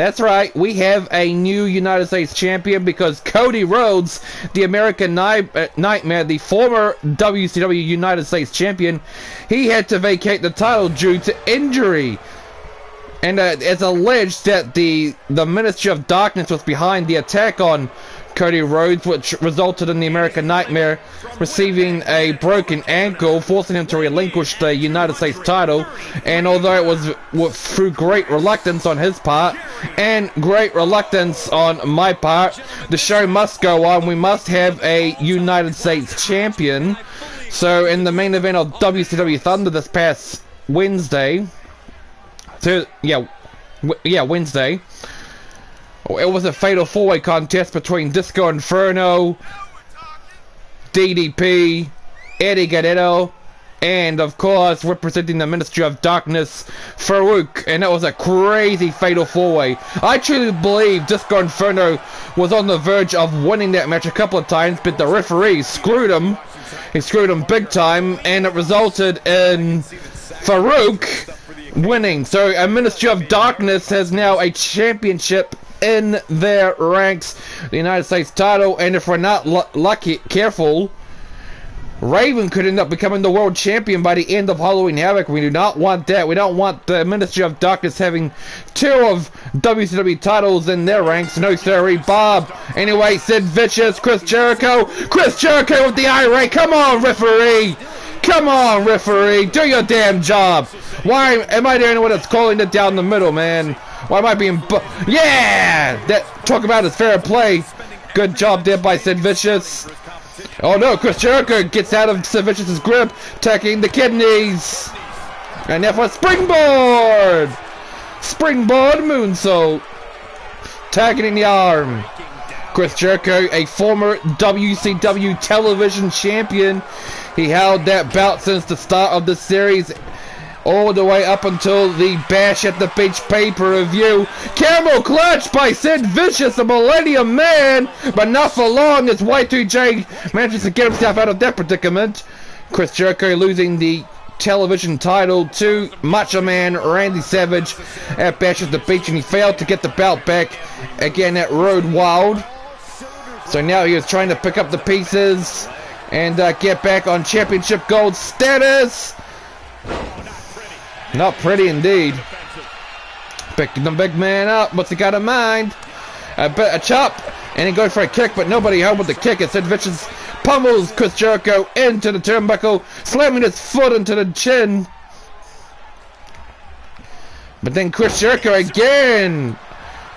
That's right, we have a new United States champion because Cody Rhodes, the American Nightmare, the former WCW United States champion, he had to vacate the title due to injury. And it's alleged that the Ministry of Darkness was behind the attack on Cody Rhodes, which resulted in the American Nightmare receiving a broken ankle, forcing him to relinquish the United States title. And although it was through great reluctance on his part and great reluctance on my part, the show must go on. We must have a United States champion. So in the main event of WCW Thunder this past Wednesday, Wednesday, it was a fatal four-way contest between Disco Inferno, DDP, Eddie Guerrero, and of course representing the Ministry of Darkness, Farouk. And that was a crazy fatal four-way. I truly believe Disco Inferno was on the verge of winning that match a couple of times, but the referee screwed him. He screwed him big time, and it resulted in Farouk winning. So a Ministry of Darkness has now a championship in their ranks, the United States title. And if we're not careful, Raven could end up becoming the world champion by the end of Halloween Havoc. We do not want that. We don't want the Ministry of Darkness having two of WCW titles in their ranks. No sirree, Bob. Anyway, Sid Vicious, Chris Jericho with the irate. Come on, referee. Come on, referee. Do your damn job. Why am I the only one that's calling it down the middle, man? Why am I being yeah! That talk about his fair play. Good job there by Sid Vicious. Oh no, Chris Jericho gets out of Sid Vicious's grip, attacking the kidneys. And therefore springboard! Springboard moonsault. Targeting the arm. Chris Jericho, a former WCW television champion. He held that belt since the start of the series, all the way up until the Bash at the Beach pay-per-view. Camel clutch by Sid Vicious, a Millennium Man, but not for long as Y2J manages to get himself out of that predicament. Chris Jericho losing the television title to Macho Man Randy Savage at Bash at the Beach, and he failed to get the belt back again at Road Wild. So now he is trying to pick up the pieces and get back on championship gold status. Not pretty indeed. Picking the big man up. What's he got in mind? A chop. And he goes for a kick, but nobody held with the kick. It said Vicious pummels Chris Jericho into the turnbuckle, slamming his foot into the chin. But then Chris Jericho again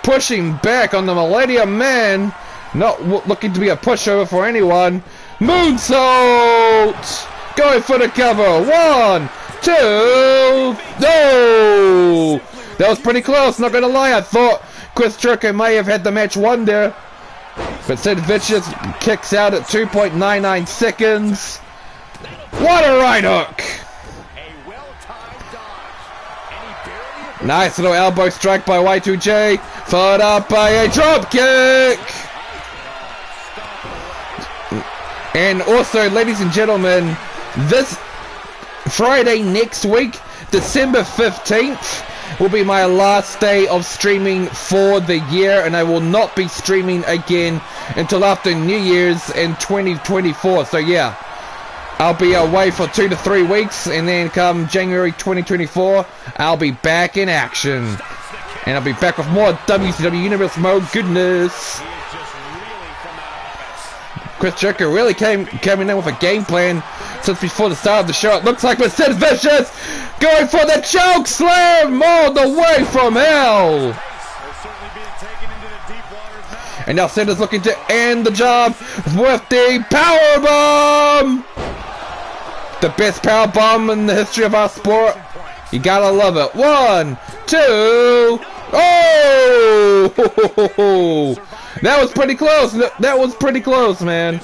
pushing back on the Millennium Man. Not looking to be a pushover for anyone. Moonsault! Going for the cover. 1, 2, no! That was pretty close, not gonna lie. I thought Chris Jericho may have had the match won there. But Sid Vicious kicks out at 2.99 seconds. What a right hook! Nice little elbow strike by Y2J. Followed up by a drop kick! And also, ladies and gentlemen, this Friday next week, December 15th, will be my last day of streaming for the year, and I will not be streaming again until after New Year's in 2024. So yeah, I'll be away for 2 to 3 weeks, and then come January 2024, I'll be back in action. And I'll be back with more WCW Universe Mode goodness. Chris Jericho really coming in with a game plan since before the start of the show. It looks like with Sid Vicious going for the choke slam all the way from hell. And now Sid is looking to end the job with the power bomb. The best power bomb in the history of our sport. You gotta love it. 1, 2. Oh! That was pretty close. That was pretty close, man.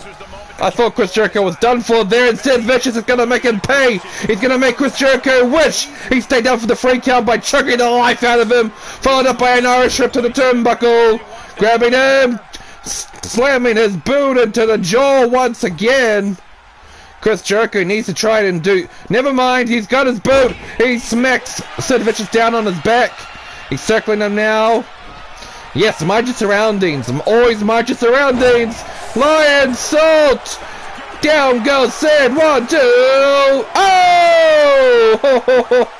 I thought Chris Jericho was done for there, and Sid Vicious is going to make him pay. He's going to make Chris Jericho wish he stayed down for the free count by chucking the life out of him, followed up by an Irish whip to the turnbuckle, grabbing him, slamming his boot into the jaw once again. Chris Jericho needs to try and do... Never mind, he's got his boot. He smacks Sid Vicious down on his back. He's circling him now. Yes, mind your surroundings. Always mind your surroundings. Lion salt. Down goes Sid. 1, 2. Oh!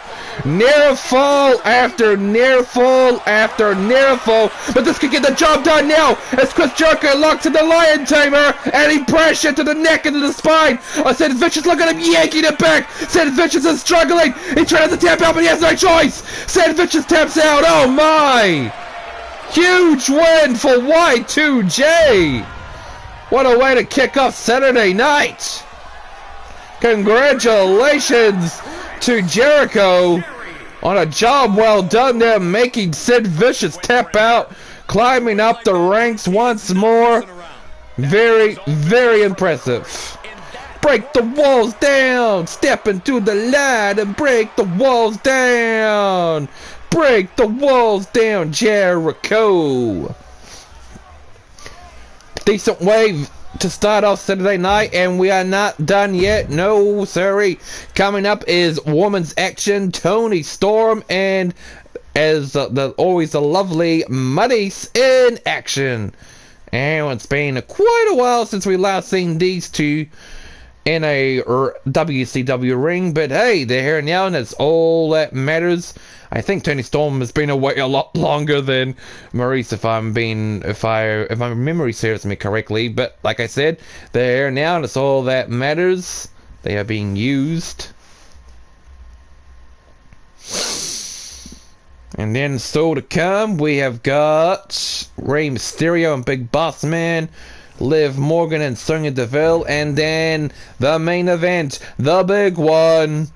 Near fall after near fall after near fall. But this could get the job done now as Chris Jericho locks in the Lion Tamer, adding pressure to the neck and to the spine. Sid Vicious, look at him yanking it back. Sid Vicious is struggling. He tries to tap out, but he has no choice. Sid Vicious taps out. Oh my! Huge win for Y2J. What a way to kick off Saturday night. Congratulations to Jericho on a job well done there, making Sid Vicious tap out, climbing up the ranks once more. Very, very impressive. Break the walls down, step into the light and break the walls down. Break the walls down, Jericho. Decent way to start off Saturday night, and we are not done yet. No, sorry. Coming up is women's action, Toni Storm, and as always the lovely Maryse in action. And it's been quite a while since we last seen these two in a WCW ring, but hey, they're here now, and that's all that matters. I think Toni Storm has been away a lot longer than Maryse, if my memory serves me correctly. But like I said, they're here now, and it's all that matters. They are being used. And then still to come, we have got Rey Mysterio and Big Bossman, Liv Morgan and Sonya Deville, and then the main event, the big one,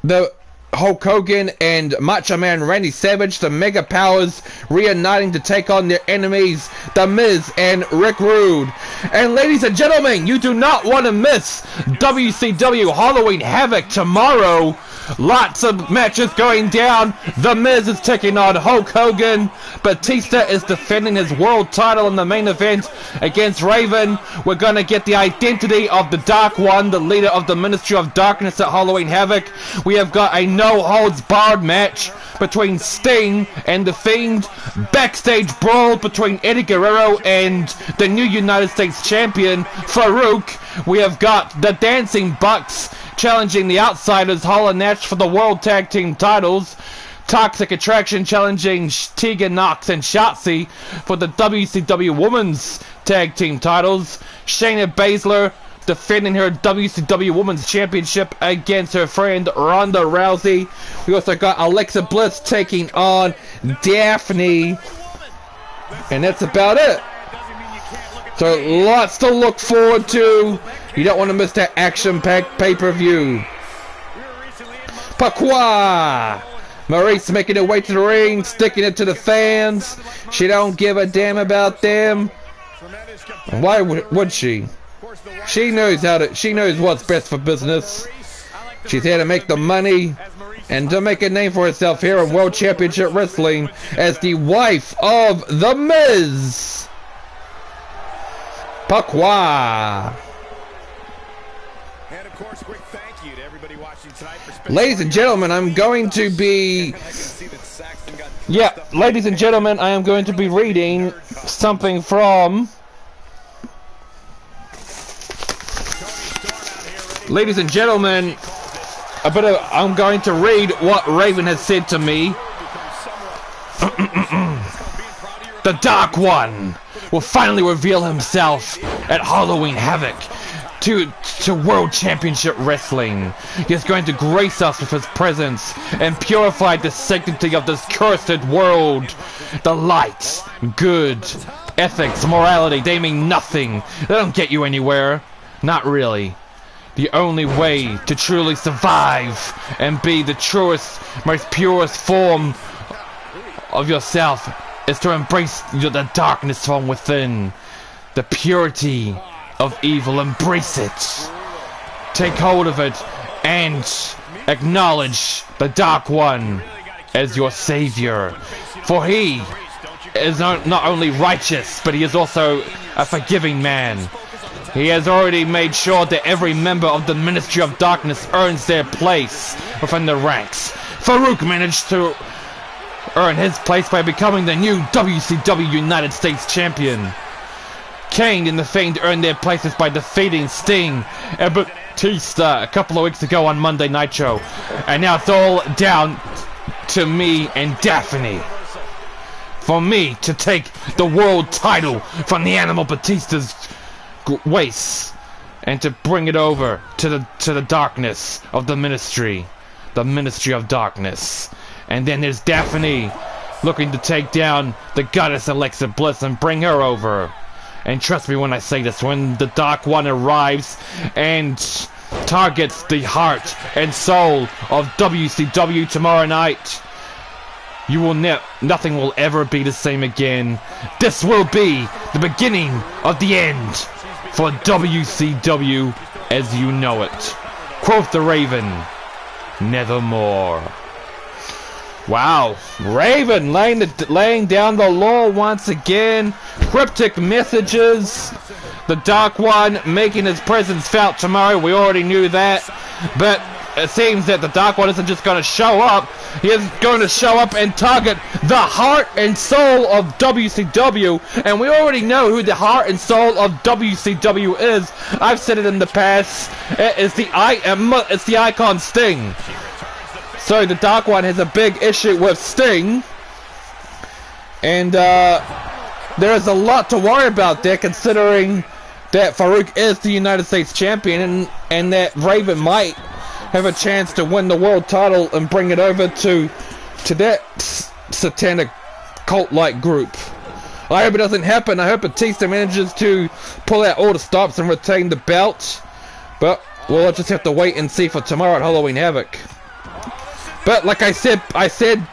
the Hulk Hogan and Macho Man Randy Savage, the Mega Powers, reuniting to take on their enemies, the Miz and Rick Rude. And ladies and gentlemen, you do not want to miss WCW Halloween Havoc tomorrow. Lots of matches going down. The Miz is taking on Hulk Hogan. Batista is defending his world title in the main event against Raven. We're going to get the identity of the Dark One, the leader of the Ministry of Darkness at Halloween Havoc. We have got a no-holds-barred match between Sting and The Fiend. Backstage brawl between Eddie Guerrero and the new United States champion, Farouk. We have got the Dancing Bucks challenging the Outsiders, Hall and Nash, for the World Tag Team titles. Toxic Attraction challenging Tegan Nox and Shotzi for the WCW Women's Tag Team titles. Shayna Baszler defending her WCW Women's Championship against her friend Ronda Rousey. We also got Alexa Bliss taking on Daphne. And that's about it. So lots to look forward to. You don't want to miss that action-packed pay-per-view. Pourquoi? Maryse making her way to the ring, sticking it to the fans. She don't give a damn about them. Why would she? She knows what's best for business. She's here to make the money and to make a name for herself here in World Championship Wrestling as the wife of The Miz. Pourquoi? Ladies and gentlemen, ladies and gentlemen, I am going to be reading something from... Ladies and gentlemen, I'm going to read what Raven has said to me. The Dark One will finally reveal himself at Halloween Havoc to World Championship Wrestling. He is going to grace us with his presence and purify the sanctity of this cursed world. The light, good, ethics, morality, they mean nothing. They don't get you anywhere. Not really. The only way to truly survive and be the truest, most purest form of yourself is to embrace the darkness from within. The purity of evil. Embrace it. Take hold of it and acknowledge the Dark One as your savior. For he is not only righteous, but he is also a forgiving man. He has already made sure that every member of the Ministry of Darkness earns their place within the ranks. Farouk managed to earn his place by becoming the new WCW United States Champion. Kane and The Fiend earned their places by defeating Sting and Batista a couple of weeks ago on Monday Nitro. And now it's all down to me and Daphne. For me to take the world title from the Animal Batista's waist and to bring it over to the darkness of the Ministry of Darkness. And then there's Daphne looking to take down the goddess Alexa Bliss and bring her over. And trust me when I say this, when the Dark One arrives and targets the heart and soul of WCW tomorrow night, you will nothing will ever be the same again. This will be the beginning of the end for WCW as you know it. Quote the Raven, nevermore. Wow, Raven laying down the law once again. Cryptic messages. The Dark One making his presence felt tomorrow. We already knew that, but it seems that the Dark One isn't just going to show up. He is going to show up and target the heart and soul of WCW. And we already know who the heart and soul of WCW is. I've said it in the past. It's the Icon Sting. So the Dark One has a big issue with Sting. And there is a lot to worry about there, considering that Farouk is the United States Champion and that Raven might have a chance to win the world title and bring it over to that satanic cult-like group. I hope it doesn't happen. I hope Batista manages to pull out all the stops and retain the belt. But we'll just have to wait and see for tomorrow at Halloween Havoc. But like I said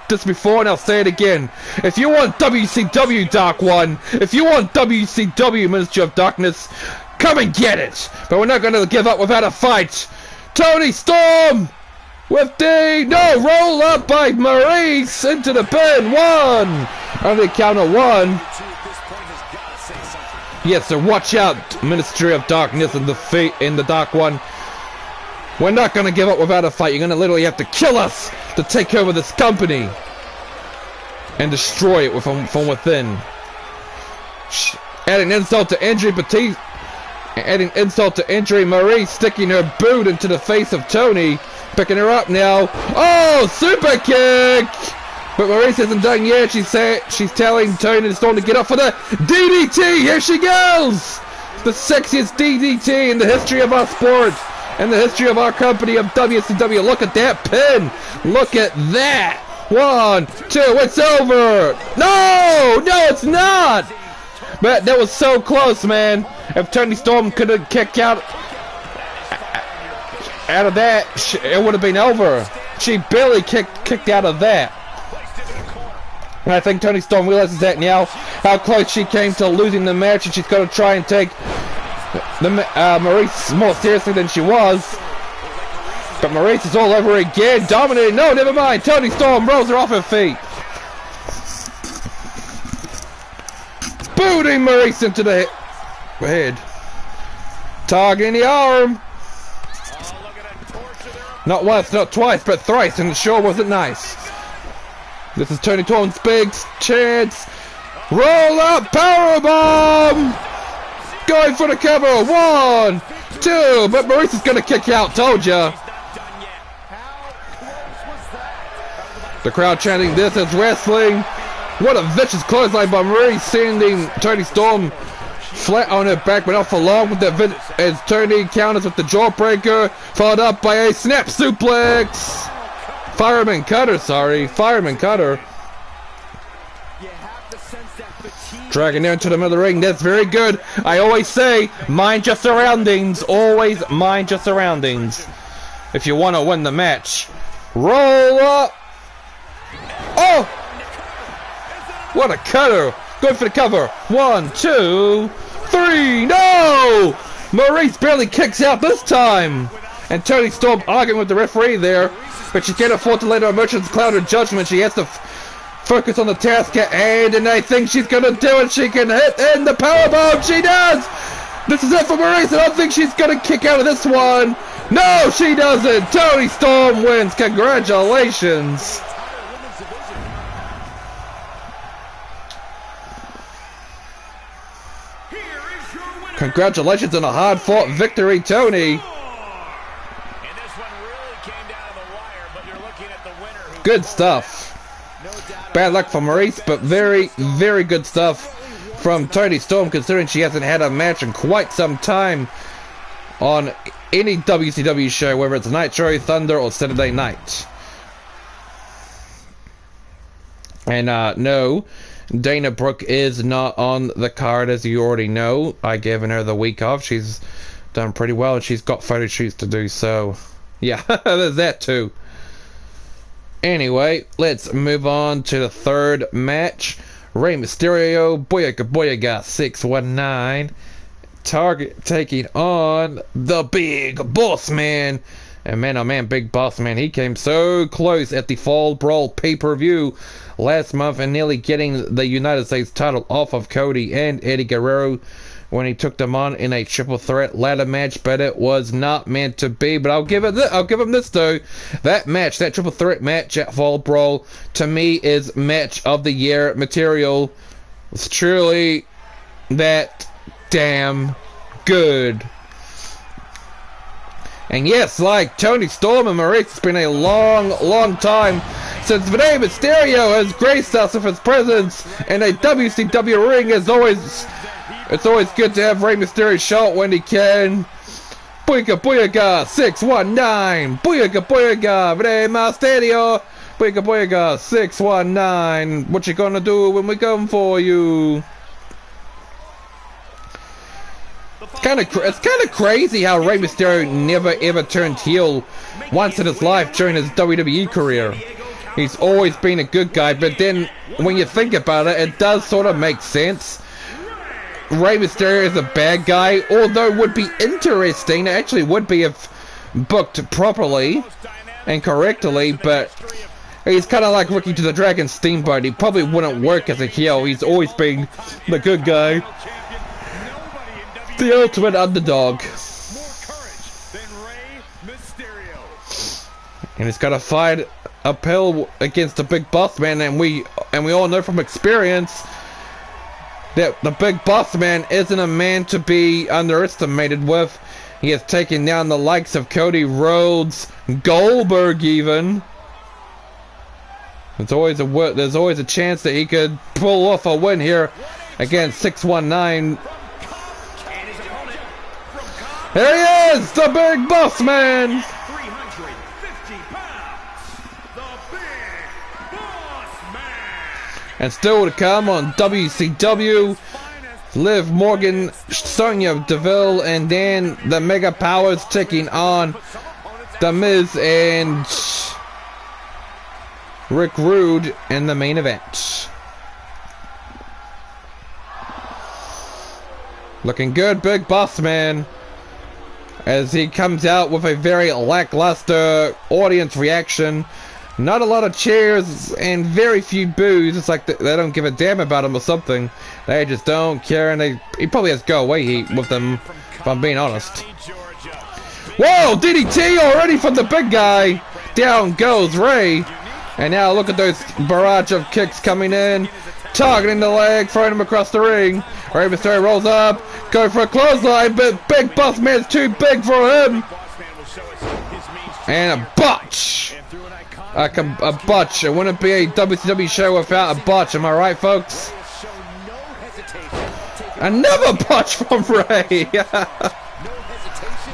this before and I'll say it again. If you want WCW Dark One, if you want WCW Ministry of Darkness, come and get it. But we're not going to give up without a fight. Toni Storm with roll up by Maryse into the pin. One on the count of one. Yes, so watch out, Ministry of Darkness and the Dark One. We're not going to give up without a fight. You're going to literally have to kill us to take over this company and destroy it from within. Adding insult to injury, Maryse sticking her boot into the face of Toni, picking her up now. Oh, super kick! But Maryse isn't done yet. She's telling Toni Storm to get up for the DDT. Here she goes! The sexiest DDT in the history of our sport and the history of our company of WCW. Look at that pin. Look at that. 1, 2, it's over. No, it's not. But that was so close, man. If Toni Storm could have kicked out of that, it would have been over. She barely kicked out of that. And I think Toni Storm realizes that now, how close she came to losing the match, and she's going to try and take Maryse more seriously than she was. But Maryse is all over again, dominating. No, never mind. Toni Storm rolls her off her feet. Booting Maryse into the head. Targeting the arm. Not once, not twice, but thrice, and it sure wasn't nice. This is Toni Storm's big chance. Roll up, powerbomb! Going for the cover. 1, 2, but Maryse is going to kick out. Told ya. The crowd chanting, "This is wrestling." What a vicious clothesline by Maryse, sending Toni Storm flat on her back, but not for long with that as Toni counters with the jawbreaker, followed up by a snap suplex. Fireman cutter. Dragging down to the middle of the ring. That's very good. I always say, mind your surroundings. Always mind your surroundings if you want to win the match. Roll up. Oh! What a cutter. Going for the cover. 1, 2, 3. No! Maryse barely kicks out this time. And Toni Storm arguing with the referee there. But she can't afford to let her emotions cloud her judgment. She has to focus on the task at hand, and I think she's gonna do it. She can hit in the powerbomb. She does. This is it for Maryse. I don't think she's gonna kick out of this one. No, she doesn't. Toni Storm wins. Congratulations. Congratulations on a hard-fought victory, Toni. Good stuff. Bad luck for Maryse, but very, very good stuff from Toni Storm, considering she hasn't had a match in quite some time on any WCW show, whether it's Nitro, Thunder, or Saturday Night. And no, Dana Brooke is not on the card, as you already know. I've given her the week off. She's done pretty well, and she's got photo shoots to do, so yeah, there's that too. Anyway, let's move on to the third match. Rey Mysterio, Booyaka 619, Target taking on the Big Bossman. And man, oh man, Big Bossman, he came so close at the Fall Brawl pay-per-view last month and nearly getting the United States title off of Cody and Eddie Guerrero when he took them on in a triple threat ladder match, but it was not meant to be. But I'll give him this though. That match, that triple threat match at Fall Brawl, to me is match of the year material. It's truly that damn good. And yes, like Toni Storm and Maryse, it's been a long time since Rey Mysterio has graced us with his presence in a WCW ring. It's always good to have Rey Mysterio show up when he can. Booyaka 619. Booyaka Rey Mysterio. Booyaka 619. What you gonna do when we come for you? It's kind of crazy how Rey Mysterio never ever turned heel once in his life during his WWE career. He's always been a good guy, but then when you think about it, it does sort of make sense. Rey Mysterio is a bad guy, although it would be interesting. It actually would be if booked properly and correctly, but he's kind of like Ricky to the Dragon Steamboat. He probably wouldn't work as a heel. He's always been the good guy, the ultimate underdog. And he's got to fight uphill against the Big Bossman, and we all know from experience that the Big Bossman isn't a man to be underestimated with. He has taken down the likes of Cody Rhodes, Goldberg even. There's always a chance that he could pull off a win here against 619. Here he is, the Big Bossman. 350 pounds, the Big Bossman. And still to come on WCW, Liv Morgan, Sonya Deville, and then the Mega Powers taking on the Miz and Rick Rude in the main event. Looking good, Big Bossman, as he comes out with a very lackluster audience reaction. Not a lot of cheers and very few boos. It's like they don't give a damn about him or something. They just don't care, and he probably has go away heat with them, if I'm being honest. Whoa, DDT already from the big guy. Down goes Rey. And now look at those barrage of kicks coming in. Targeting the leg, throwing him across the ring. Rey Mysterio rolls up, go for a clothesline, but Big Bossman's too big for him. And a botch. A botch. It wouldn't be a WCW show without a botch, am I right, folks? Another botch from Rey.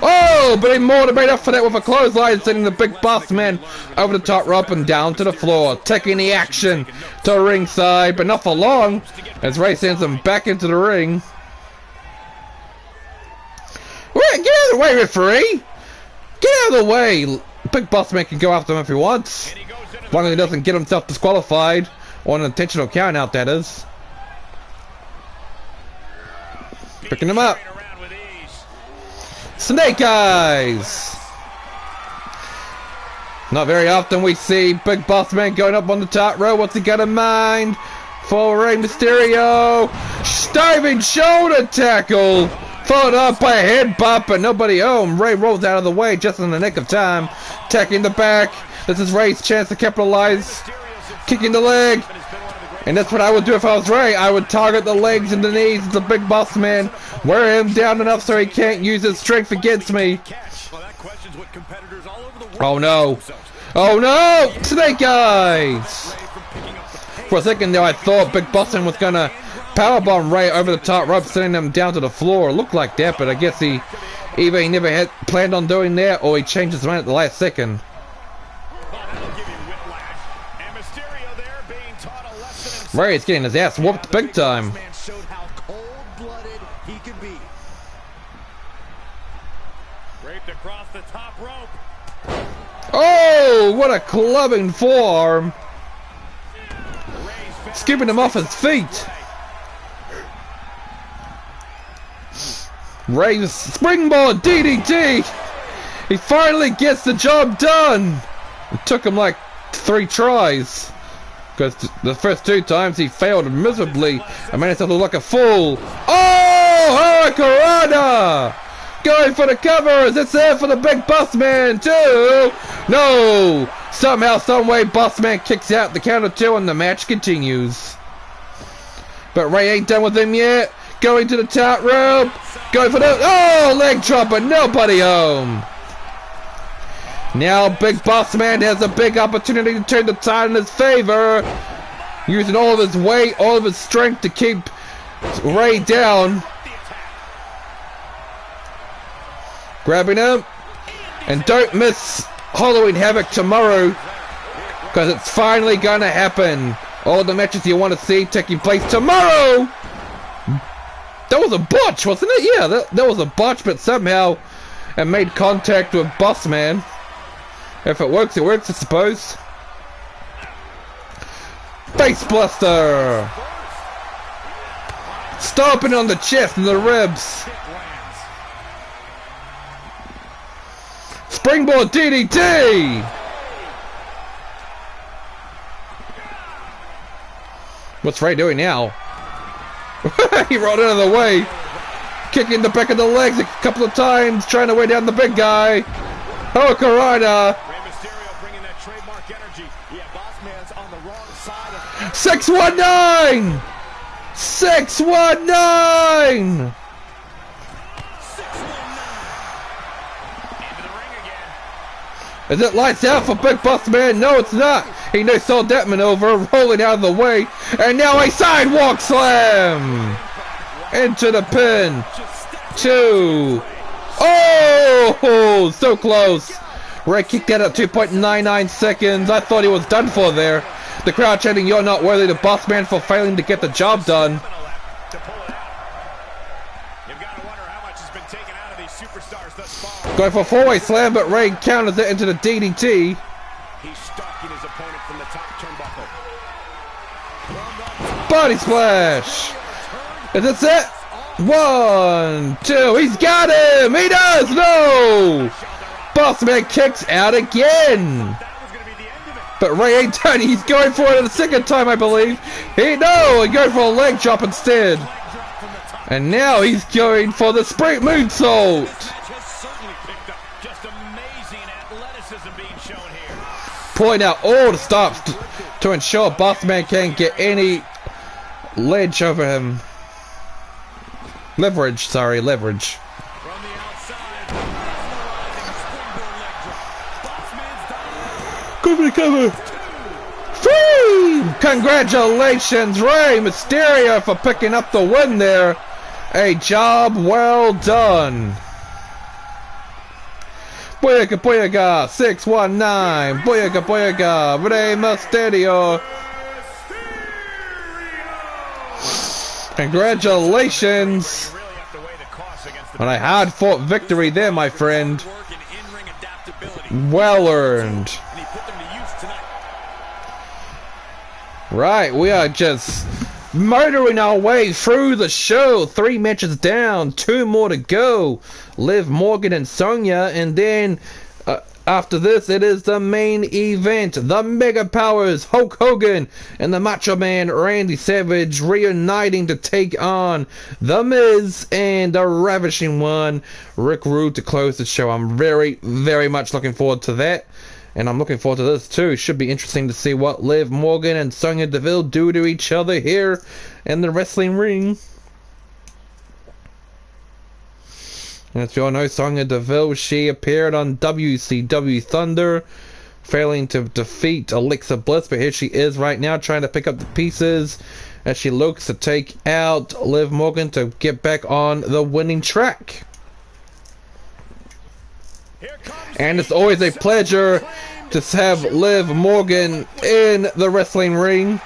Oh, but he more than made up for that with a clothesline, sending the Big Bossman over the top rope and down to the floor, taking the action to ringside, but not for long, as Rey sends him back into the ring. Wait, get out of the way, referee! Get out of the way! Big Bossman can go after him if he wants, as long as he doesn't get himself disqualified, or an intentional count out, that is. Picking him up. Snake Eyes! Not very often we see Big Bossman going up on the top row. What's he got in mind for Rey Mysterio? Diving shoulder tackle! Followed up by a head bop, but nobody home. Rey rolls out of the way just in the nick of time. Attacking the back. This is Rey's chance to capitalize. Kicking the leg. And that's what I would do if I was Rey. I would target the legs and the knees of the big boss man, wear him down enough so he can't use his strength against me. Oh no. Oh no! Snake Eyes! For a second there I thought Big Bossman was gonna powerbomb Rey over the top rope, sending him down to the floor. It looked like that, but I guess he never had planned on doing that, or he changed his mind at the last second. Rey is getting his ass whooped big time. Oh, what a clubbing forearm. Scooping him off his feet. Rey's springboard DDT. He finally gets the job done. It took him like 3 tries. Because the first 2 times he failed miserably. I made himself look like a fool. Oh, Hurricanrana! Going for the covers. It's there for the big Bossman too. No. Somehow, someway, Bossman kicks out the counter 2 and the match continues. But Rey ain't done with him yet. Going to the top rope. Going for the leg drop, but nobody home. Now Big Bossman has a big opportunity to turn the tide in his favor, using all of his weight, all of his strength to keep Rey down. Grabbing him, and don't miss Halloween Havoc tomorrow, because it's finally gonna happen. All the matches you want to see taking place tomorrow. That was a botch, wasn't it? Yeah, that was a botch, but somehow it made contact with Bossman. If it works, I suppose. Face Buster! Stomping on the chest and the ribs. Springboard DDT! What's Rey doing now? He rolled out of the way. Kicking the back of the legs a couple of times, trying to weigh down the big guy. Hurricanrana! Rey Mysterio bringing that trademark energy. Yeah, Bossman's on the wrong side of 619! 619! Is it lights out for Big Bossman? No, it's not. He no sold that maneuver, rolling out of the way, and now a sidewalk slam into the pin. 2. Oh, so close. Rey kicked that at 2.99 seconds. I thought he was done for there. The crowd chanting, "You're not worthy," to Bossman for failing to get the job done. Going for a 4-way slam, but Rey counters it into the DDT. He's stalking his opponent from the top turnbuckle. Body splash. Is this it? 1, 2. He's got him. He does. No. Bossman kicks out again. But Rey ain't done. He's going for it a second time, I believe. He going for a leg drop instead. And now he's going for the spring moonsault. Pulling out all the stops to ensure Bossman can't get any ledge over him. Leverage. Go for the cover. Free! Congratulations, Rey Mysterio, for picking up the win there. A job well done. Booyaka, booyaka, 619. Booyaka, booyaka, Rey Mysterio. Congratulations on a hard-fought victory there, my friend. Well earned. Right, we are just motoring our way through the show. 3 matches down, 2 more to go. Liv Morgan and Sonya, and then after this it is the main event. The Mega Powers, Hulk Hogan and the Macho Man Randy Savage, reuniting to take on the Miz and the Ravishing One, Rick Rude, to close the show. I'm very, very much looking forward to that. And I'm looking forward to this too. Should be interesting to see what Liv Morgan and Sonya Deville do to each other here in the wrestling ring. And as you all know, Sonya Deville, she appeared on WCW Thunder, failing to defeat Alexa Bliss, but here she is right now trying to pick up the pieces as she looks to take out Liv Morgan to get back on the winning track. And it's always a pleasure to have Liv Morgan in the wrestling ring.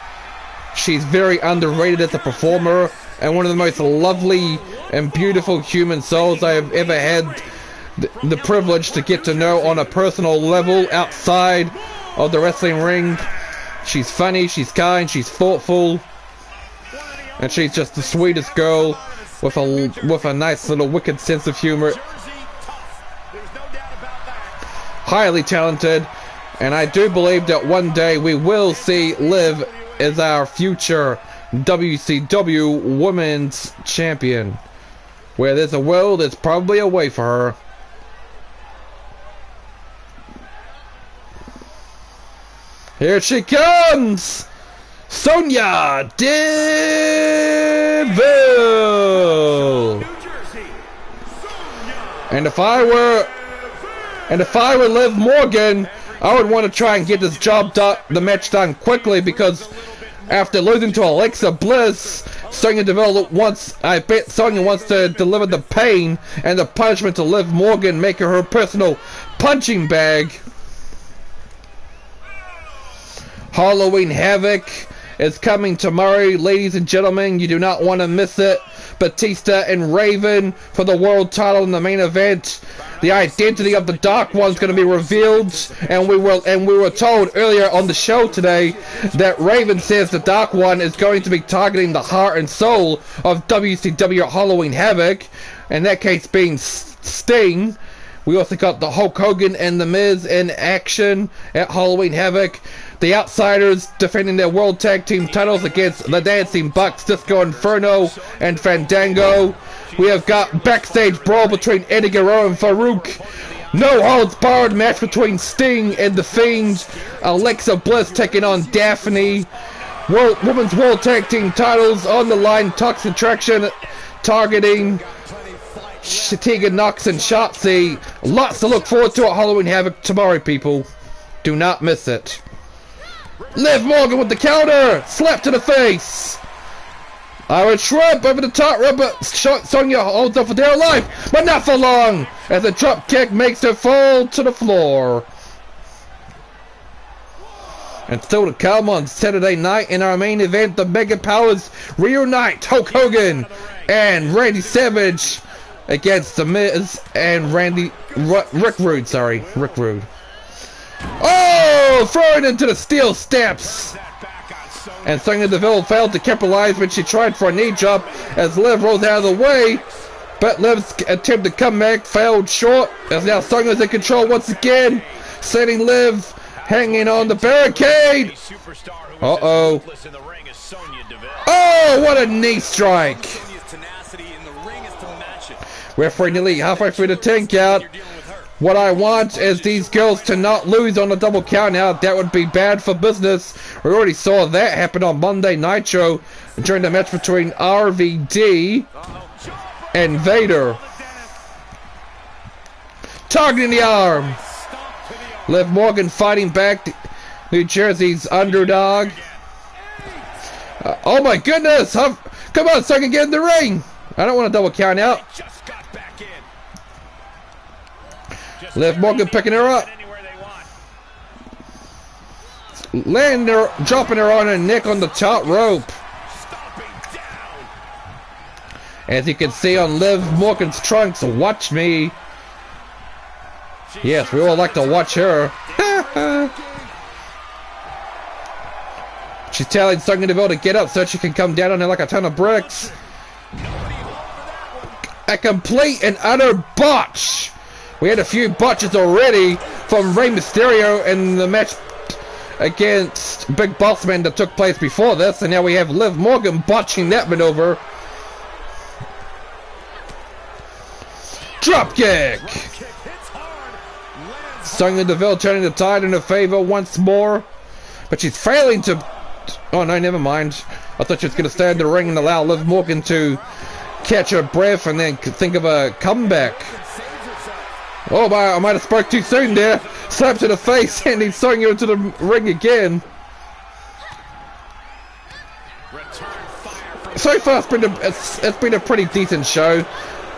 She's very underrated as a performer and one of the most lovely and beautiful human souls I have ever had the privilege to get to know on a personal level outside of the wrestling ring. She's funny, she's kind, she's thoughtful, and she's just the sweetest girl with a nice little wicked sense of humor. Highly talented, and I do believe that one day we will see Liv as our future WCW Women's Champion. Where there's a will, there's probably a way for her. Here she comes! Sonya Deville! And if I were Liv Morgan, I would want to try and get this job done, the match done quickly, because after losing to Alexa Bliss, Sonya Deville I bet Sonya wants to deliver the pain and the punishment to Liv Morgan, making her personal punching bag. Halloween Havoc is coming tomorrow, ladies and gentlemen. You do not want to miss it. Batista and Raven for the world title in the main event. The identity of the Dark One's going to be revealed, and we were told earlier on the show today that Raven says the Dark One is going to be targeting the heart and soul of WCW Halloween Havoc, in that case being Sting. We also got the Hulk Hogan and the Miz in action at Halloween Havoc. The Outsiders defending their World Tag Team titles against the Dancing Bucks, Disco Inferno, and Fandango. We have got backstage brawl between Eddie Guerrero and Farouk. No holds barred match between Sting and The Fiend. Alexa Bliss taking on Daphne. Women's World Tag Team titles on the line. Toxic Attraction targeting Tegan Knox and Shotzi. Lots to look forward to at Halloween Havoc tomorrow, people. Do not miss it. Liv Morgan with the counter! Slap to the face! Irish Shrimp over the top rope, but Sonya holds up for dear life, but not for long, as the drop kick makes her fall to the floor. And still to come on Saturday night in our main event, the Mega Powers reunite Hulk Hogan and Randy Savage against the Miz and Rick Rude. Oh, throwing into the steel steps. And Sonya Deville failed to capitalize when she tried for a knee drop as Liv rolls out of the way. But Liv's attempt to come back failed short, as now Sonya's in control once again, setting Liv hanging on the barricade. Uh-oh. Oh, what a knee strike. Referee nearly halfway through the 10 count. What I want is these girls to not lose on a double count out. That would be bad for business. We already saw that happen on Monday Nitro during the match between RVD and Vader. Targeting the arm. Liv Morgan fighting back, New Jersey's underdog. Oh my goodness! Come on, so I can get in the ring. I don't want a double count out. Liv Morgan picking her up. Landing her, dropping her on her neck on the top rope. As you can see on Liv Morgan's trunks, watch me. Yes, we all like to watch her. She's telling Sonya Deville to get up so she can come down on her like a ton of bricks. A complete and utter botch. We had a few botches already from Rey Mysterio in the match against Big Bossman that took place before this, and now we have Liv Morgan botching that maneuver. Drop kick. Sonya Deville turning the tide in her favor once more. But she's failing to... Oh no, never mind. I thought she was going to stay in the ring and allow Liv Morgan to catch her breath and then think of a comeback. Oh, I might have spoke too soon there. Slap to the face, sending Sonya into the ring again. So far, it's been a pretty decent show.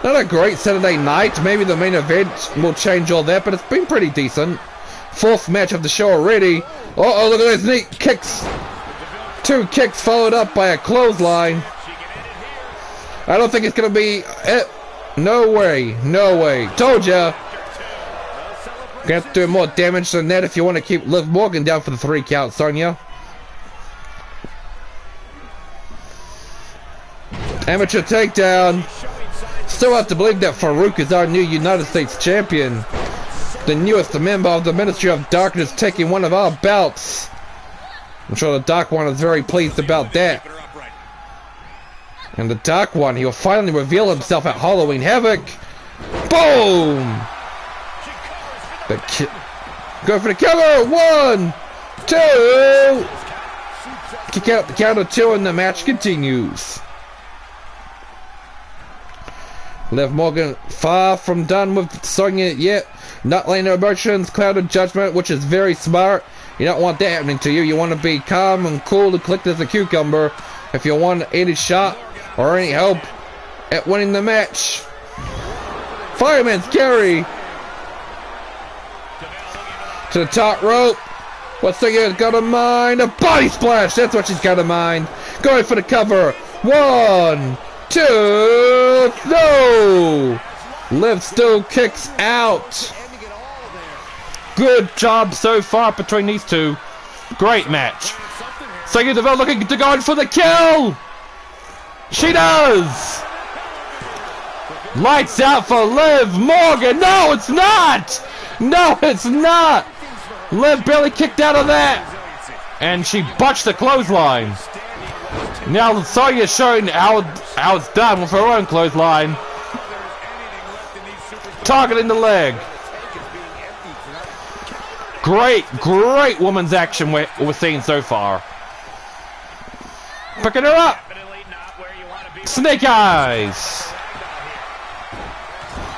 Not a great Saturday night. Maybe the main event will change all that, but it's been pretty decent. Fourth match of the show already. Uh-oh, look at those neat kicks. 2 kicks followed up by a clothesline. I don't think it's going to be... No way. No way. Told ya. Gonna have to do more damage than that if you want to keep Liv Morgan down for the 3 count, Sonya. Amateur takedown. Still have to believe that Farouk is our new United States champion. The newest member of the Ministry of Darkness taking one of our belts. I'm sure the Dark One is very pleased about that. And the Dark One, he will finally reveal himself at Halloween Havoc. Boom! Go for the cover! 1, 2! Kick out the count of 2 and the match continues. Liv Morgan far from done with Sonya yet. Not letting her emotions cloud of judgment, which is very smart. You don't want that happening to you. You want to be calm and cool and click as a cucumber if you want any shot or any hope at winning the match. Fireman's carry to the top rope. What's Sonya got in mind? A body splash. That's what she's got in mind. Going for the cover. 1, 2, no! Liv still kicks out. Good job so far between these two. Great match. Sonya Deville looking to go in for the kill. She does. Lights out for Liv Morgan. No, it's not. No, it's not. Liv barely kicked out of that. And she botched the clothesline. Now Sonya's showing how it's done with her own clothesline. Targeting the leg. Great women's action we're seeing so far. Picking her up. Snake eyes.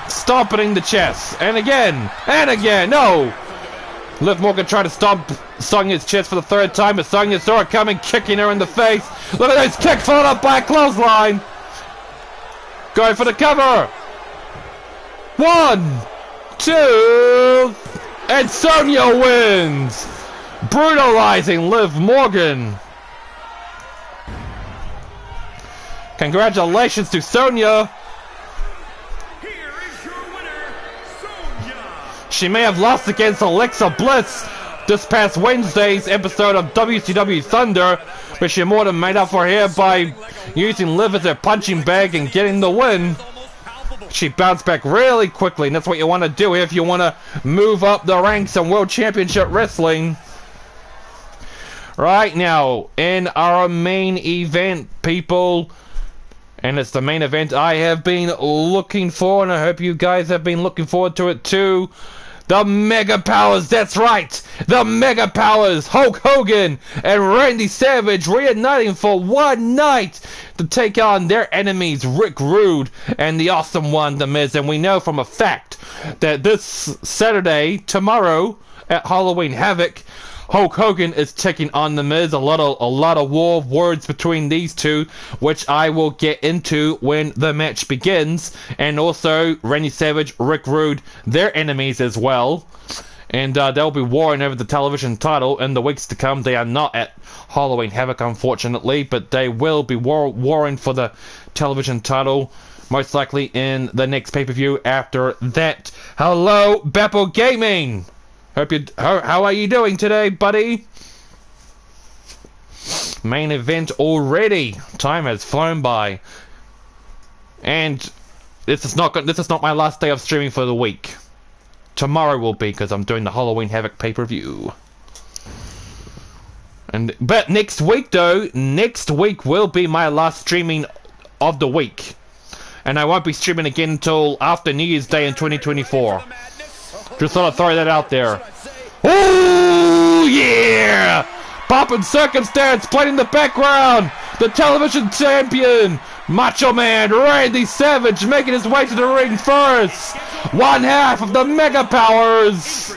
Stomping the chest. And again. No. Liv Morgan trying to stomp Sonya's chest for the 3rd time, but Sonya saw it coming, kicking her in the face. Look at those kicks followed up by a clothesline. Going for the cover. 1, 2, and Sonya wins, brutalizing Liv Morgan. Congratulations to Sonya. Here is your winner, Sonya. She may have lost against Alexa Bliss this past Wednesday's episode of WCW Thunder, but she more than made up for here by using Liv as a punching bag and getting the win. She bounced back really quickly, and that's what you want to do if you want to move up the ranks in World Championship Wrestling. Right now, in our main event, people, and it's the main event I have been looking for, and I hope you guys have been looking forward to it too. The Mega Powers, that's right! The Mega Powers, Hulk Hogan and Randy Savage reuniting for one night to take on their enemies, Rick Rude and the Awesome One, The Miz. And we know from a fact that this Saturday, tomorrow, at Halloween Havoc, Hulk Hogan is taking on The Miz. A lot of war words between these two, which I will get into when the match begins. And also Randy Savage, Rick Rude, their enemies as well. And they'll be warring over the television title in the weeks to come. They are not at Halloween Havoc, unfortunately, but they will be warring for the television title, most likely in the next pay-per-view after that. Hello, Beppo Gaming! How are you doing today, buddy? Main event already. Time has flown by. And this is not my last day of streaming for the week. Tomorrow will be, because I'm doing the Halloween Havoc pay-per-view. But next week though, next week will be my last streaming of the week. And I won't be streaming again until after New Year's Day in 2024. Just thought I'd throw that out there. Oh, yeah! Poppin' Circumstance playing in the background. The television champion, Macho Man Randy Savage, making his way to the ring first. One half of the Mega Powers.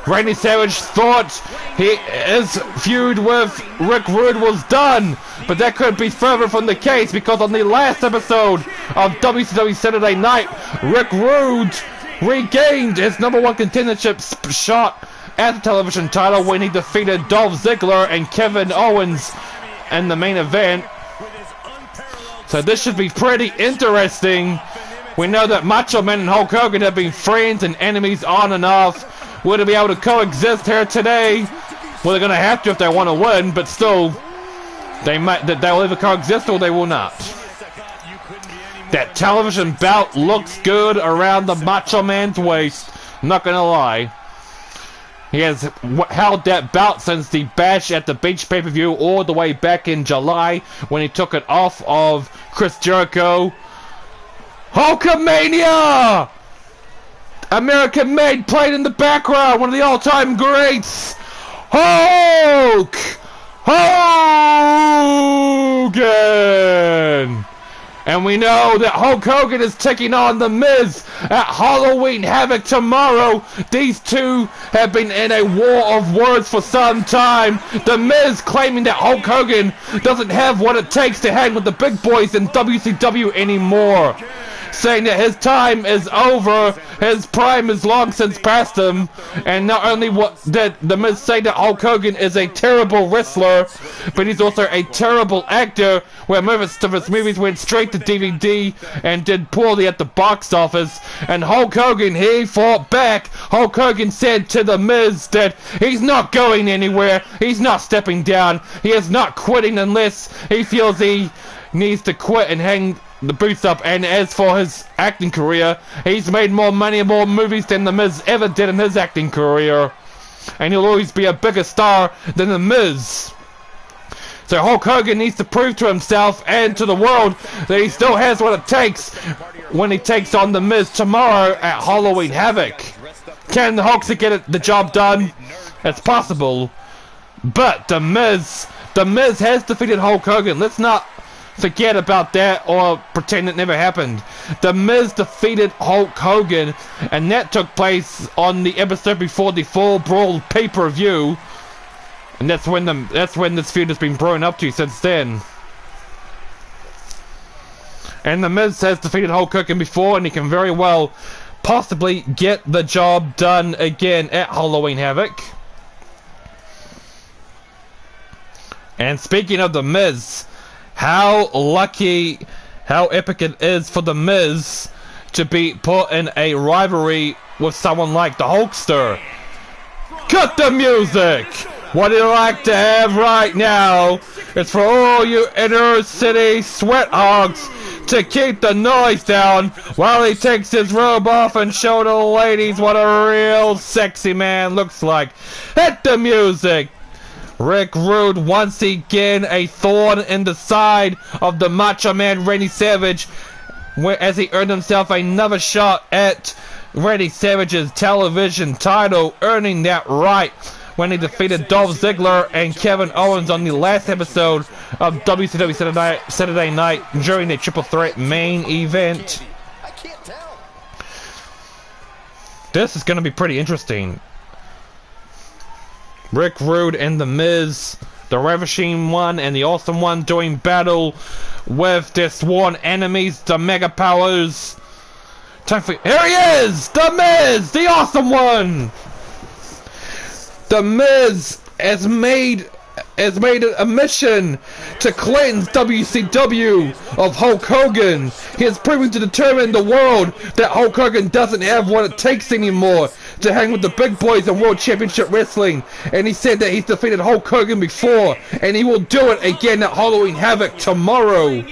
Randy Savage thought his feud with Rick Rude was done, but that could be further from the case because on the last episode of WCW Saturday Night, Rick Rude regained his #1 contendership shot at the television title when he defeated Dolph Ziggler and Kevin Owens in the main event. So this should be pretty interesting. We know that Macho Man and Hulk Hogan have been friends and enemies on and off. Will they be able to coexist here today? Well, they're going to have to if they want to win, but still, they'll either coexist or they will not. That television belt looks good around the Macho Man's waist. I'm not going to lie. He has held that belt since the Bash at the Beach pay-per-view all the way back in July when he took it off of Chris Jericho. Hulkamania! American Made played in the background, one of the all-time greats. Hulk Hogan! And we know that Hulk Hogan is taking on The Miz at Halloween Havoc tomorrow. These two have been in a war of words for some time. The Miz claiming that Hulk Hogan doesn't have what it takes to hang with the big boys in WCW anymore. Saying that his time is over, his prime is long since past him, and not only did The Miz say that Hulk Hogan is a terrible wrestler, but he's also a terrible actor, where most of his movies went straight to DVD and did poorly at the box office. And Hulk Hogan, he fought back. Hulk Hogan said to The Miz that he's not going anywhere, he's not stepping down, he is not quitting unless he feels he needs to quit and hang the boots up. And as for his acting career, he's made more money and more movies than The Miz ever did in his acting career, and he'll always be a bigger star than The Miz. So Hulk Hogan needs to prove to himself and to the world that he still has what it takes when he takes on The Miz tomorrow at Halloween Havoc. Can the Hulkster get the job done? It's possible, but The Miz has defeated Hulk Hogan. Let's not forget about that or pretend it never happened. The Miz defeated Hulk Hogan, and that took place on the episode before the Fall Brawl pay-per-view, and that's when this feud has been brewing up to since then. And The Miz has defeated Hulk Hogan before, and he can very well possibly get the job done again at Halloween Havoc. And speaking of The Miz, how lucky, how epic it is for The Miz to be put in a rivalry with someone like the Hulkster. Cut the music! What I'd like to have right now is for all you inner city sweat hogs to keep the noise down while he takes his robe off and show the ladies what a real sexy man looks like. Hit the music! Rick Rude once again a thorn in the side of the Macho Man Randy Savage, as he earned himself another shot at Randy Savage's television title, earning that right when he defeated Dolph Ziggler and Kevin Owens on the last episode of WCW Saturday Night during the Triple Threat main event. This is going to be pretty interesting. Rick Rude and The Miz, the Ravishing One and the Awesome One, doing battle with their sworn enemies, the Mega Powers. Time for... Here he is! The Miz! The Awesome One! The Miz has made it a mission to cleanse WCW of Hulk Hogan. He has proven to determine the world that Hulk Hogan doesn't have what it takes anymore to hang with the big boys in World Championship Wrestling. And he said that he's defeated Hulk Hogan before, and he will do it again at Halloween Havoc tomorrow.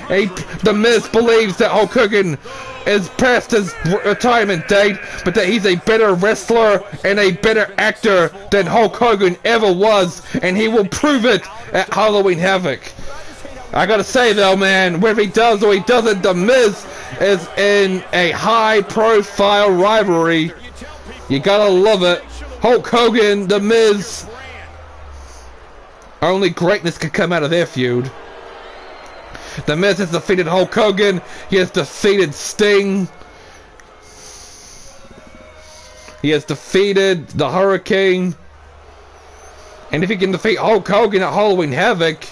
The Miz believes that Hulk Hogan is past his retirement date, but that he's a better wrestler and a better actor than Hulk Hogan ever was, and he will prove it at Halloween Havoc. I gotta say though, man, whether he does or he doesn't, The Miz is in a high-profile rivalry. You gotta love it. Hulk Hogan, The Miz. Only greatness could come out of their feud. The Miz has defeated Hulk Hogan. He has defeated Sting. He has defeated the Hurricane. And if he can defeat Hulk Hogan at Halloween Havoc,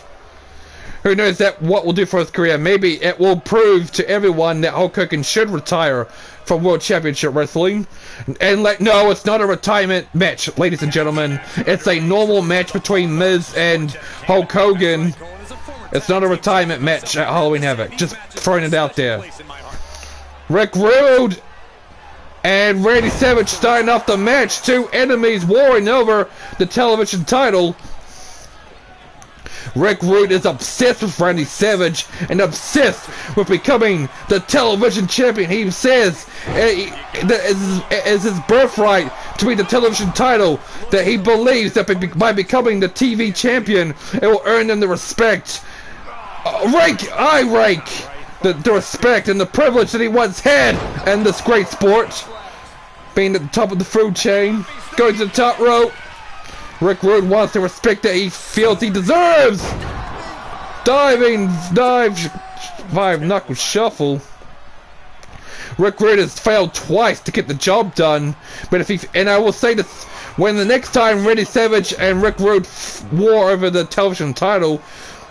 who knows what will do for his career? Maybe it will prove to everyone that Hulk Hogan should retire from World Championship Wrestling. And no, it's not a retirement match, ladies and gentlemen. It's a normal match between Miz and Hulk Hogan. It's not a retirement match at Halloween Havoc. Just throwing it out there. Rick Rude and Randy Savage starting off the match. Two enemies warring over the television title. Rick Rude is obsessed with Randy Savage and obsessed with becoming the television champion. He says that is his birthright to be the television title, that he believes that by becoming the TV champion, it will earn him the respect. The respect and the privilege that he once had in this great sport. Being at the top of the food chain, going to the top rope. Rick Rude wants the respect that he feels he deserves. Dive, five-knuckle shuffle. Rick Rude has failed twice to get the job done, but and I will say this, when the next time Randy Savage and Rick Rude war over the television title,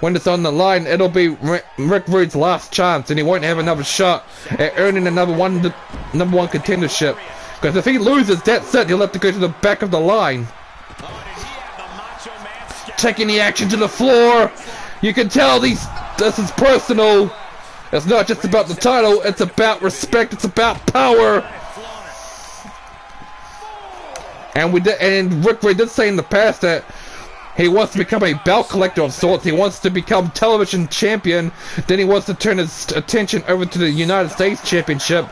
when it's on the line, it'll be Rick Rude's last chance, and he won't have another shot at earning the number one contendership. Because if he loses, that's it. He'll have to go to the back of the line. Taking the action to the floor. You can tell this is personal. It's not just about the title. It's about respect. It's about power. And Rick Rude did say in the past that he wants to become a belt collector of sorts. He wants to become television champion. Then he wants to turn his attention over to the United States Championship,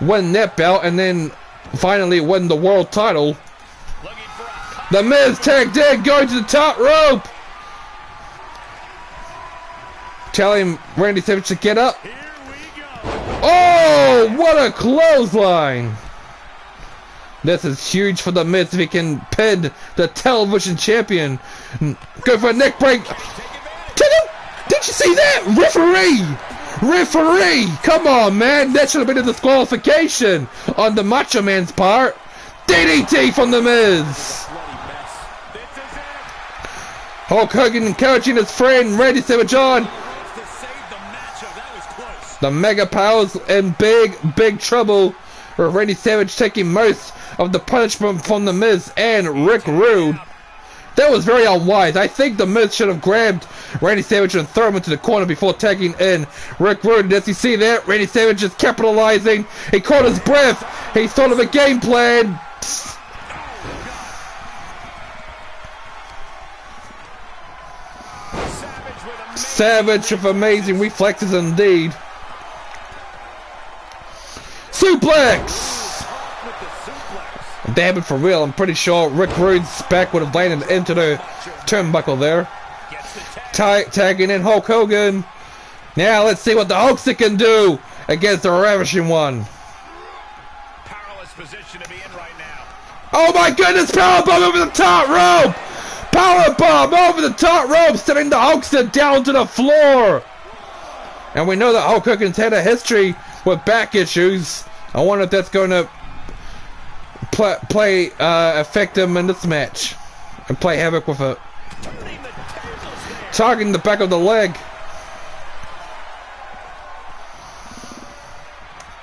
win that belt, and then finally win the world title. The Miz tagged in, going to the top rope. Telling Randy Savage to get up. Oh, what a clothesline. This is huge for the Miz if he can pin the television champion. Go for a neck break. Did you see that? Referee! Come on, man. That should have been a disqualification on the Macho Man's part. DDT from the Miz. Hulk Hogan encouraging his friend Randy Savage on. The Mega Powers in big trouble, with Randy Savage taking most of the punishment from the Miz and Rick Rude. That was very unwise. I think the Miz should have grabbed Randy Savage and thrown him into the corner before tagging in Rick Rude. As you see there, Randy Savage is capitalizing. He caught his breath. He thought of a game plan. Savage with amazing reflexes indeed. Suplex! Damn it, for real. I'm pretty sure Rick Rude's back would have landed into the turnbuckle there. Tagging in Hulk Hogan. Now let's see what the Hulkster can do against the Ravishing One. Powerless position to be in right now. Oh my goodness, powerbomb over the top rope! Powerbomb over the top rope, sending the Hulkster down to the floor. And we know that Hulk Hogan's had a history with back issues. I wonder if that's going to affect him in this match and play havoc with it. Targeting the back of the leg.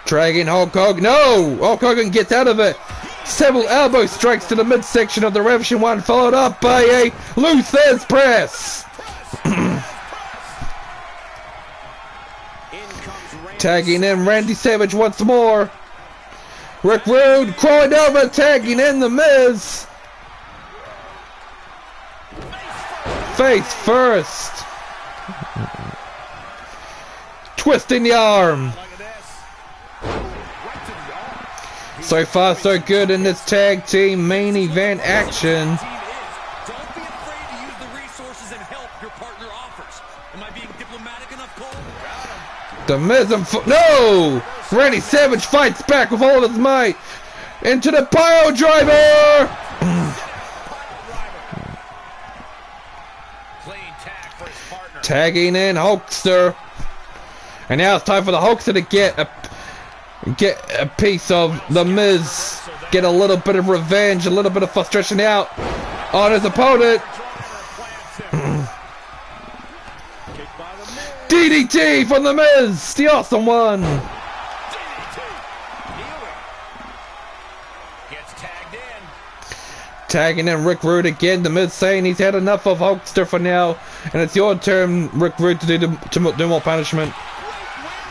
Dragging Hulk Hogan. No! Hulk Hogan gets out of it. Several elbow strikes to the midsection of the Ravishing One, followed up by a Luther's press. Tagging in Randy Savage once more. Rick Rude crawling over, tagging in the Miz. Face first. Twisting the arm. So far, so good in this tag team main event action. Don't be afraid to use the resources and help your partner offers. Am I being diplomatic enough, Cole? The Miz and no! Randy Savage fights back with all of his might into the pile driver. Tagging in Hulkster, and now it's time for the Hulkster to get a piece of the Miz, get a little bit of revenge, a little bit of frustration out on his opponent. DDT from the Miz, the awesome one. Tagging in Rick Rude again. The Miz saying he's had enough of Hulkster for now, and it's your turn, Rick Rude, to do more punishment.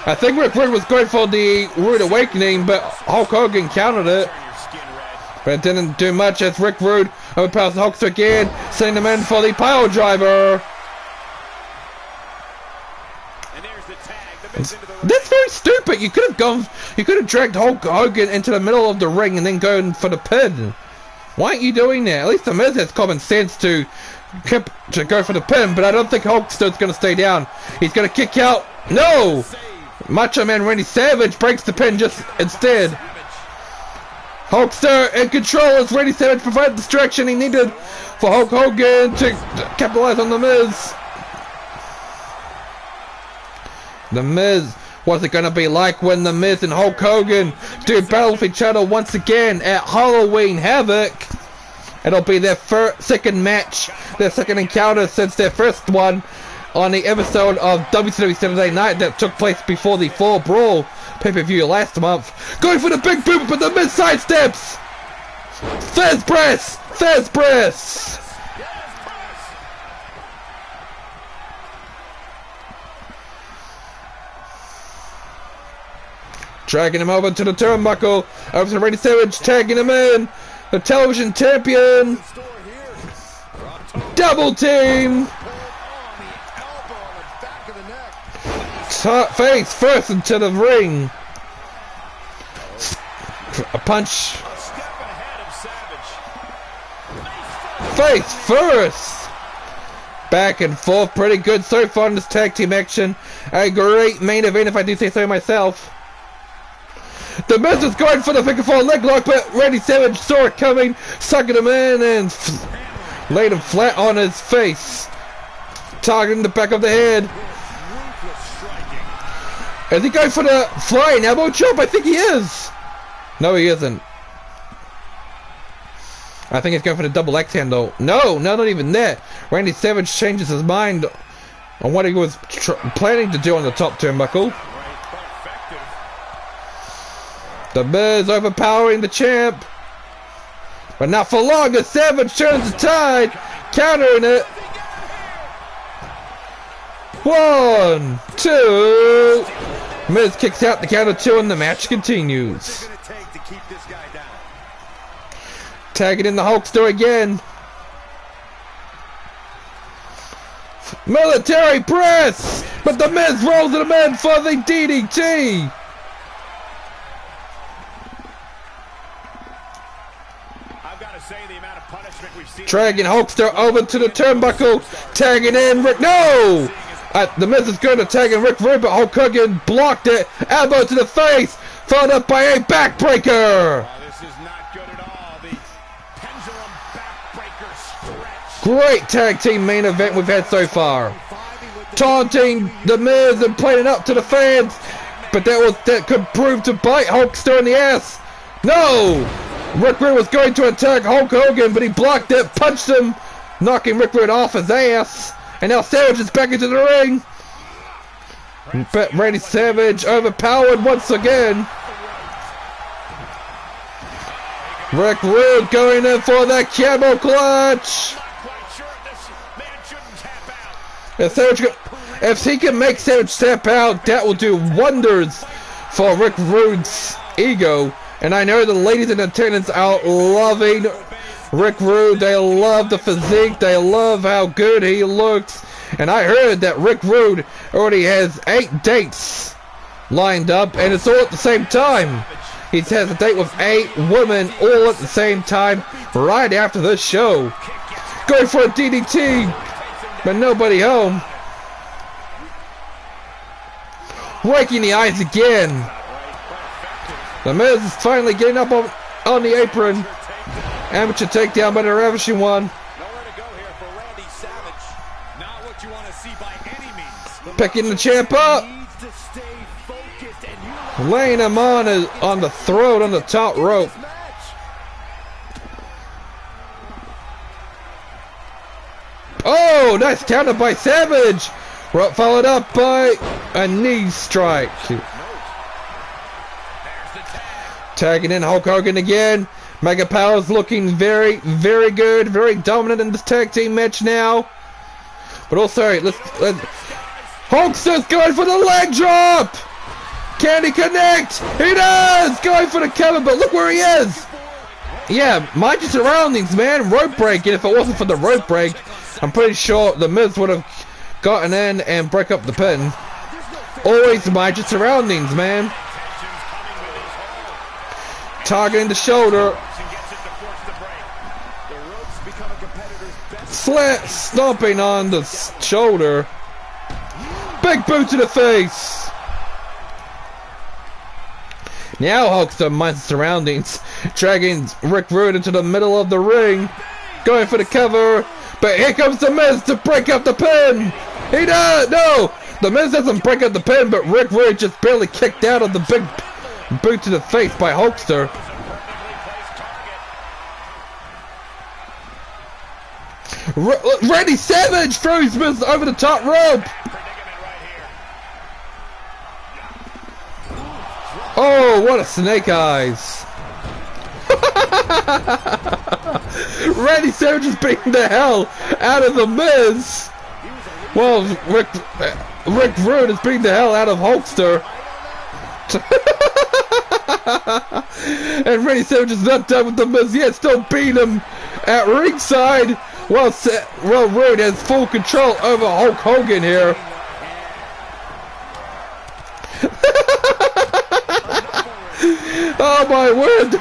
I think Rick Rude was going for the Rude Awakening, but Hulk Hogan countered it. But it didn't do much as Rick Rude overpowers Hulkster again, sending him in for the pile driver. That's very stupid. You could have dragged Hulk Hogan into the middle of the ring and then gone for the pin. Why aren't you doing that? At least the Miz has common sense to go for the pin, but I don't think Hulkster's going to stay down. He's going to kick out. No! Macho Man Randy Savage breaks the pin just instead. Hulkster in control as Randy Savage provided the distraction he needed for Hulk Hogan to capitalize on the Miz. The Miz, what's it going to be like when the Miz and Hulk Hogan do battle with each other once again at Halloween Havoc? It'll be their second match, their second encounter since their first one on the episode of WCW Saturday Night that took place before the Fall Brawl pay-per-view last month. Going for the big boot, but the Miz sidesteps! Thesz press! Thesz press! Dragging him over to the turnbuckle, over to Randy Savage, tagging him in, the television champion, double team, face first into the ring, a punch, face first, back and forth, pretty good so far in this tag team action, a great main event if I do say so myself. The Miz is going for the figure four leg lock, but Randy Savage saw it coming, sucking him in, and laid him flat on his face, targeting the back of the head. Is he going for the flying elbow chop? I think he is. No, he isn't. I think he's going for the double X handle. No, not even that. Randy Savage changes his mind on what he was planning to do on the top turnbuckle. The Miz overpowering the champ, but not for long as Savage turns the tide, countering it. 1, 2. Miz kicks out the counter 2 and the match continues. Tagging in the Hulkster again. Military press, but the Miz rolls him in for the DDT. Dragging Hulkster over to the turnbuckle, tagging in Rick. No! The Miz is going to tag in Rick Rude, but Hulk Hogan blocked it. Elbow to the face, followed up by a backbreaker. This is not good at all. The pendulum backbreaker stretch. Great tag team main event we've had so far. Taunting the Miz and playing it up to the fans, but that could prove to bite Hulkster in the ass. No! Rick Rude was going to attack Hulk Hogan, but he blocked it, punched him, knocking Rick Rude off his ass. And now Savage is back into the ring. But Randy Savage overpowered once again. Rick Rude going in for that camel clutch. If he can make Savage tap out, that will do wonders for Rick Rude's ego. And I know the ladies in attendance are loving Rick Rude. They love the physique. They love how good he looks. And I heard that Rick Rude already has 8 dates lined up, and it's all at the same time. He has a date with 8 women all at the same time right after this show. Going for a DDT, but nobody home. Breaking the ice again. The Miz is finally getting up on the apron. Amateur takedown by the Ravishing One. Nowhere to go here for Randy Savage. Not what you want to see by any means. Picking the champ up. Needs to stay focused and Laying him on the throat on the top rope. Oh, nice counter by Savage. Followed up by a knee strike. Tagging in Hulk Hogan again. Mega Powers looking very, very good, very dominant in this tag team match now. But also, Hulkster's going for the leg drop. Can he connect? He does. Going for the cover, but look where he is. Yeah, mind your surroundings, man. Rope break. And if it wasn't for the rope break, I'm pretty sure the Miz would have gotten in and break up the pin. Always mind your surroundings, man. Targeting the shoulder. Stomping on the shoulder. Big boot to the face. Now Hulkster minds the surroundings. Dragging Rick Rude into the middle of the ring. Going for the cover. But here comes the Miz to break up the pin. He does. No. The Miz doesn't break up the pin, but Rick Rude just barely kicked out of the big boot to the face by Hulkster. Randy Savage throws Miz over the top rope. Oh, what a snake eyes. Randy Savage is beating the hell out of the Miz. Well, Rick Rude is beating the hell out of Hulkster. And Randy Savage is not done with the Miz yet, still beating him at ringside. Well, Rude has full control over Hulk Hogan here. Oh my word,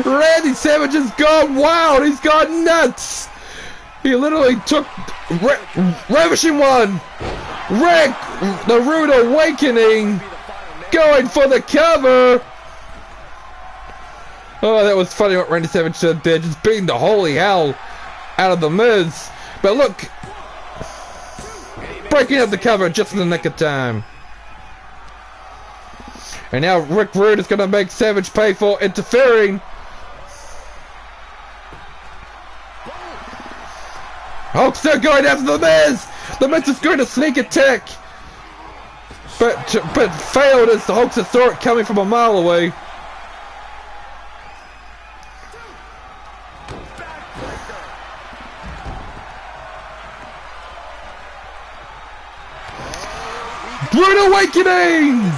Randy Savage has gone wild, he's gone nuts. He literally took Ravishing One, Rick, the Rude Awakening, going for the cover. Oh, that was funny what Randy Savage said there, just beating the holy hell out of the Miz. But look, breaking up the cover just in the nick of time. And now Rick Rude is going to make Savage pay for interfering. Hulkster going after the Miz. The Miz is going to sneak attack. But failed as the Hulkster saw it coming from a mile away. Rude Awakening!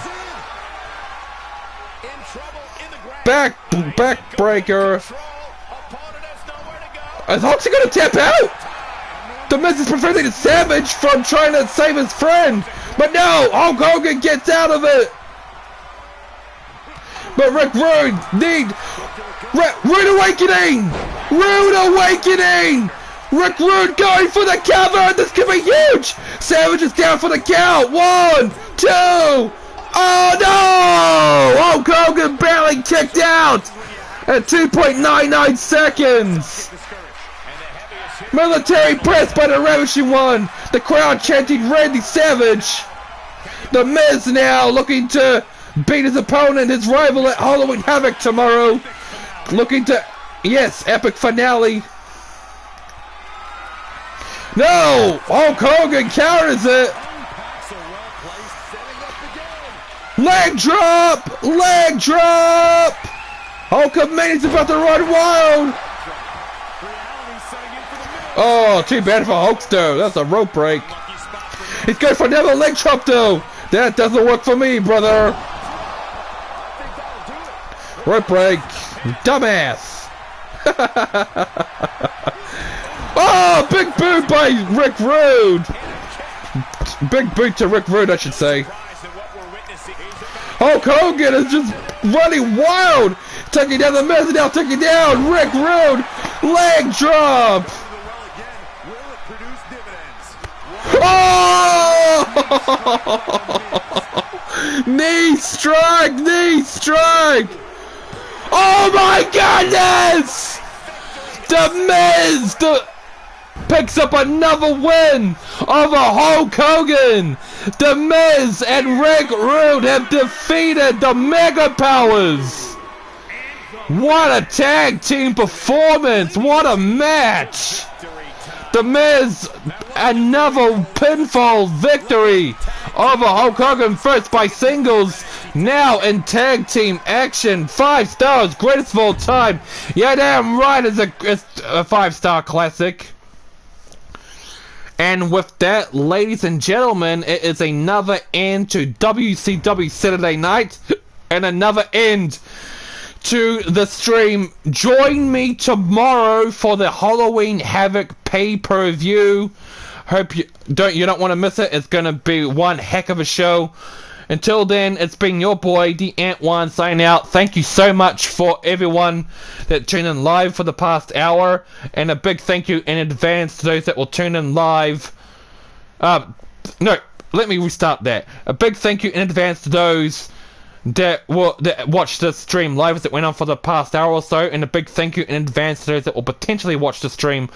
Backbreaker. Is Hulkster going to tap out? The Miz is preventing the Savage from trying to save his friend. But no, Hulk Hogan gets out of it. But Rick Rude Rude Awakening! Rude Awakening! Rick Rude going for the cover. This could be huge. Savage is down for the count. 1, 2. Oh no! Hulk Hogan barely kicked out at 2.99 seconds. Military press by the Ravishing One. The crowd chanting Randy Savage. The Miz now looking to beat his opponent, his rival at Halloween Havoc tomorrow. Looking to, yes, epic finale. No! Hulk Hogan counters it. Leg drop! Leg drop! Hulkamania's about to run wild! Oh, too bad for Hulkster. That's a rope break. He's going for another leg drop though. That doesn't work for me, brother. Rope break. Dumbass. Oh, big boot by Rick Rude. Big boot to Rick Rude, I should say. Hulk Hogan is just running wild. Taking down the Miz and now taking down Rick Rude. Leg drop. Oh! Knee strike! Knee strike! Oh my goodness! The Miz picks up another win over Hulk Hogan. The Miz and Rick Rude have defeated the Mega Powers. What a tag team performance! What a match! The Miz, another pinfall victory over Hulk Hogan, first by singles, now in tag team action. 5 stars, greatest of all time. Yeah, damn right, it's a 5-star classic. And with that, ladies and gentlemen, it is another end to WCW Saturday Night, and another end to the stream. Join me tomorrow for the Halloween Havoc pay-per-view. Hope you don't want to miss it. It's gonna be one heck of a show. Until then, it's been your boy, the Ant1, signing out. Thank you so much for everyone that tuned in live for the past hour, and a big thank you in advance to those that will tune in live. No, let me restart that. A big thank you in advance to those that watched the stream live as it went on for the past hour or so, and a big thank you in advance to those that will potentially watch the stream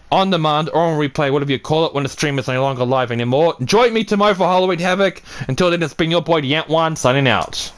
on demand or on replay, whatever you call it, when the stream is no longer live anymore. Join me tomorrow for Halloween Havoc. Until then, it's been your boy, the Ant1, signing out.